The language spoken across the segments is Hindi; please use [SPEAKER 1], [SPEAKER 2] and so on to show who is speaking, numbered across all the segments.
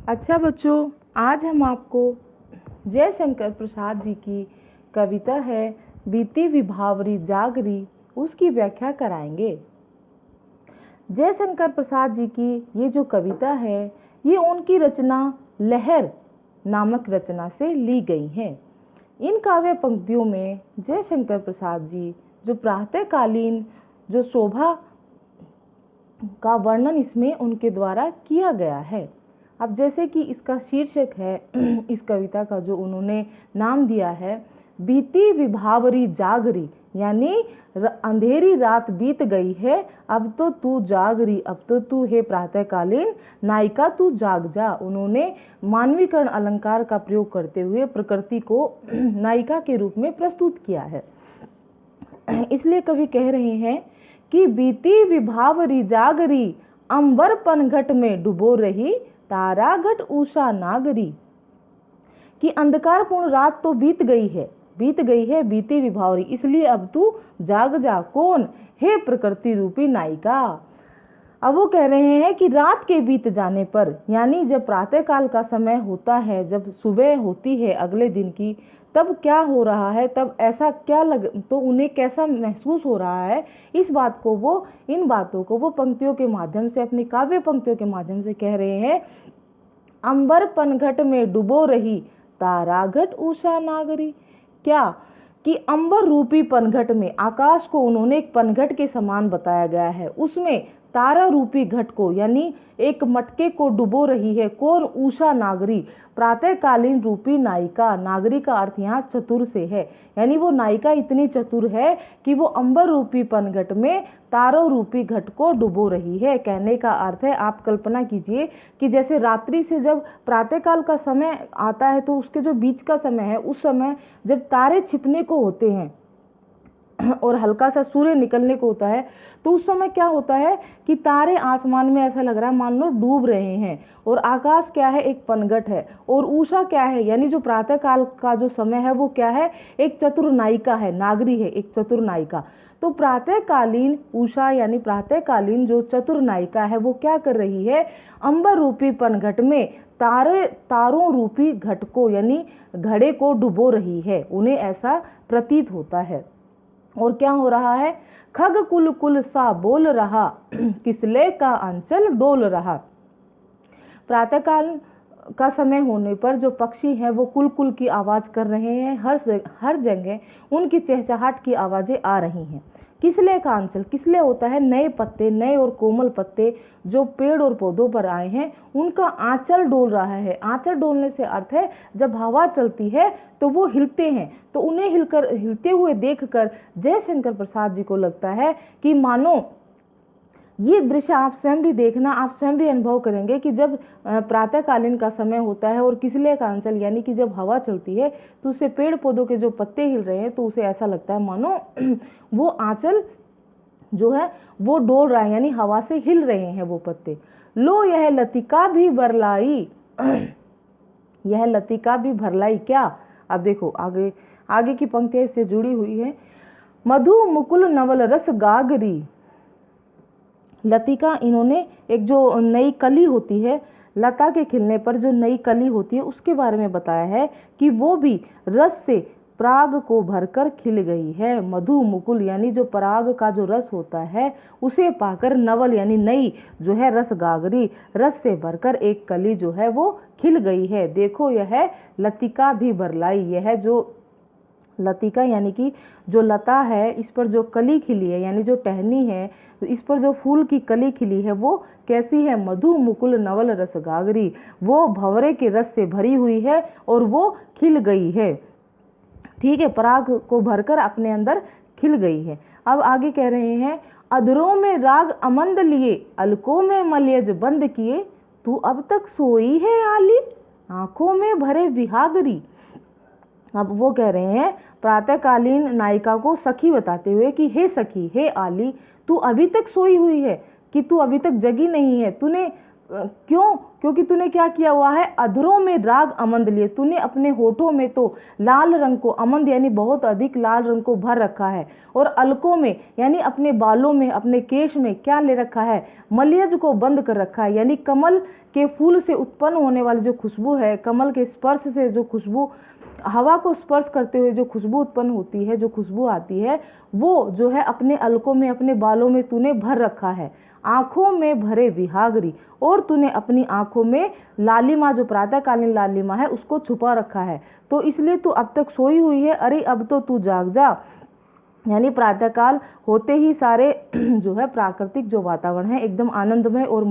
[SPEAKER 1] अच्छा बच्चों, आज हम आपको जयशंकर प्रसाद जी की कविता है बीती विभावरी जागरी, उसकी व्याख्या कराएंगे। जयशंकर प्रसाद जी की ये जो कविता है, ये उनकी रचना लहर नामक रचना से ली गई है। इन काव्य पंक्तियों में जयशंकर प्रसाद जी जो प्रातःकालीन जो शोभा का वर्णन इसमें उनके द्वारा किया गया है। अब जैसे कि इसका शीर्षक है इस कविता का जो उन्होंने नाम दिया है बीती विभावरी जागरी, यानी अंधेरी रात बीत गई है, अब तो तू जागरी, अब तो तू है प्रातःकालीन नायिका तू जाग जा। उन्होंने मानवीकरण अलंकार का प्रयोग करते हुए प्रकृति को नायिका के रूप में प्रस्तुत किया है। इसलिए कवि कह रहे हैं कि बीती विभावरी जागरी, अंबर पनघट में डुबो रही तारा घट उषा नागरी। कि अंधकारपूर्ण रात तो बीत गई है बीती विभावरी, इसलिए अब तू जाग जा। कौन है? प्रकृति रूपी नायिका। अब वो कह रहे हैं कि रात के बीत जाने पर, यानी जब प्रातःकाल का समय होता है, जब सुबह होती है अगले दिन की, तब क्या हो रहा है, तब ऐसा क्या तो उन्हें कैसा महसूस हो रहा है, इस बात को वो, इन बातों को वो पंक्तियों के माध्यम से, अपनी काव्य पंक्तियों के माध्यम से कह रहे हैं। अंबर पनघट में डुबो रही ताराघट उषा नागरी। क्या कि अंबर रूपी पनघट में, आकाश को उन्होंने एक पनघट के समान बताया गया है, उसमें तारा रूपी घट को, यानी एक मटके को डुबो रही है। कौन? उषा नागरी, प्रातःकालीन रूपी नायिका। नागरी का अर्थ यहाँ चतुर से है, यानी वो नायिका इतनी चतुर है कि वो अंबर रूपी पनघट में तारों रूपी घट को डुबो रही है। कहने का अर्थ है, आप कल्पना कीजिए कि जैसे रात्रि से जब प्रातःकाल का समय आता है तो उसके जो बीच का समय है, उस समय जब तारे छिपने को होते हैं और हल्का सा सूर्य निकलने को होता है, तो उस समय क्या होता है कि तारे आसमान में ऐसा लग रहा है मान लो डूब रहे हैं, और आकाश क्या है? एक पनघट है। और उषा क्या है? यानी जो प्रातःकाल का जो समय है वो क्या है? एक चतुर नायिका है, नागरी है, एक चतुर नायिका। तो प्रातःकालीन उषा यानी प्रातःकालीन जो चतुर नायिका है वो क्या कर रही है? अंबर रूपी पनघट में तारों रूपी घट को, यानी घड़े को डुबो रही है। उन्हें ऐसा प्रतीत होता है। और क्या हो रहा है? खग कुल कुल सा बोल रहा, किसले का अंचल डोल रहा। प्रातःकाल का समय होने पर जो पक्षी हैं वो कुल कुल की आवाज कर रहे हैं, हर जगह उनकी चहचहाट की आवाजें आ रही हैं। किसले का अंचल, किसले होता है नए पत्ते, नए और कोमल पत्ते जो पेड़ और पौधों पर आए हैं, उनका आंचल डोल रहा है। आंचल डोलने से अर्थ है जब हवा चलती है तो वो हिलते हैं, तो उन्हें हिलते हुए देखकर जयशंकर प्रसाद जी को लगता है कि मानो ये दृश्य आप स्वयं भी देखना, आप स्वयं भी अनुभव करेंगे कि जब प्रातःकालीन का समय होता है और किसले का अंचल यानी कि जब हवा चलती है तो उससे पेड़ पौधों के जो पत्ते हिल रहे हैं, तो उसे ऐसा लगता है मानो वो आंचल जो है वो डोल रहा है, यानी हवा से हिल रहे हैं वो पत्ते। लो यह लतिका भी बरलाई यह लतिका भी भरलाई। क्या? अब देखो आगे की पंक्तियां इससे जुड़ी हुई है। मधु मुकुल नवल रस गागरी। लतिका, इन्होंने एक जो नई कली होती है, लता के खिलने पर जो नई कली होती है उसके बारे में बताया है कि वो भी रस से पराग को भरकर खिल गई है। मधु मुकुल यानी जो पराग का जो रस होता है उसे पाकर नवल यानी नई जो है रस गागरी, रस से भरकर एक कली जो है वो खिल गई है। देखो यह लतिका भी बरलाई, यह जो लतिका यानी कि जो लता है इस पर जो कली खिली है, यानी जो टहनी है, तो इस पर जो फूल की कली खिली है वो कैसी है? मधु मुकुल नवल रस गागरी, वो भंवरे के रस से भरी हुई है और वो खिल गई है। ठीक है, पराग को भरकर अपने अंदर खिल गई है। अब आगे कह रहे हैं, अधरों में राग अमंद लिए, अलकों में मलयज बंद किए, तू अब तक सोई है आली, आंखों में भरे विहागरी। अब वो कह रहे हैं प्रातःकालीन नायिका को सखी बताते हुए कि हे सखी, हे आली, तू अभी तक सोई हुई है, कि तू अभी तक जगी नहीं है, क्यों? क्योंकि तूने क्या किया हुआ है, अधरों में राग अमंद लिए, तूने अपने होठों में तो लाल रंग को, अमंद यानी बहुत अधिक लाल रंग को भर रखा है, और अलकों में यानी अपने बालों में, अपने केश में क्या ले रखा है, मलयज को बंद कर रखा है। यानी कमल के फूल से उत्पन्न होने वाली जो खुशबू है, कमल के स्पर्श से जो खुशबू, हवा को स्पर्श करते हुए जो खुशबू उत्पन्न होती है, जो खुशबू आती है, वो जो है अपने अलकों में, अपने बालों में तूने भर रखा है। आंखों में भरे विहागरी, और तूने अपनी आंखों में लालिमा, जो प्रातःकालीन लालिमा है, उसको छुपा रखा है। तो इसलिए तू अब तक सोई हुई है, अरे अब तो तू जाग जा। यानी प्रातःकाल होते ही सारे जो है प्राकृतिक जो वातावरण है एकदम आनंदमय और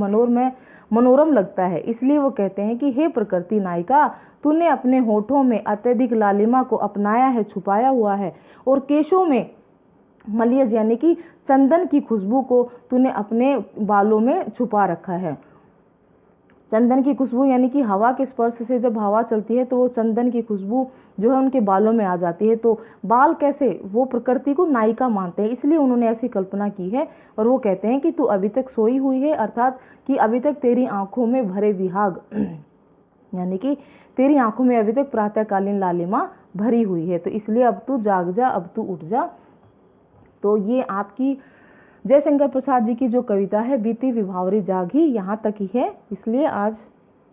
[SPEAKER 1] मनोरम लगता है। इसलिए वो कहते हैं कि हे प्रकृति नायिका, तूने अपने होठों में अत्यधिक लालिमा को अपनाया है, छुपाया हुआ है, और केशों में मलयज यानी कि चंदन की खुशबू को तूने अपने बालों में छुपा रखा है। चंदन की खुशबू यानी कि हवा के स्पर्श से जब हवा चलती है तो वो चंदन की खुशबू जो है उनके बालों में आ जाती है। तो बाल कैसे, वो प्रकृति को नायिका मानते हैं, इसलिए उन्होंने ऐसी कल्पना की है। और वो कहते हैं कि तू अभी तक सोई हुई है, अर्थात कि अभी तक तेरी आंखों में भरे विहाग यानी कि तेरी आंखों में अभी तक प्रातःकालीन लालिमा भरी हुई है। तो इसलिए अब तू जाग जा, अब तू उठ जा। तो ये आपकी जयशंकर प्रसाद जी की जो कविता है, बीती विभावरी जागी, यहाँ तक ही है, इसलिए आज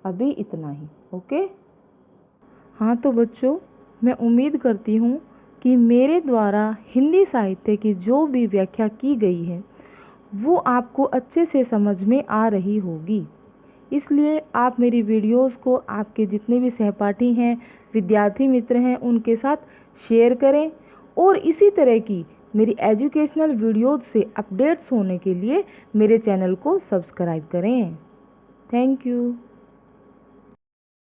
[SPEAKER 1] अभी इतना ही। ओके। हाँ तो बच्चों, मैं उम्मीद करती हूँ कि मेरे द्वारा हिंदी साहित्य की जो भी व्याख्या की गई है वो आपको अच्छे से समझ में आ रही होगी। इसलिए आप मेरी वीडियोस को आपके जितने भी सहपाठी हैं, विद्यार्थी मित्र हैं, उनके साथ शेयर करें, और इसी तरह की मेरी एजुकेशनल वीडियोस से अपडेट्स होने के लिए मेरे चैनल को सब्सक्राइब करें। Thank you.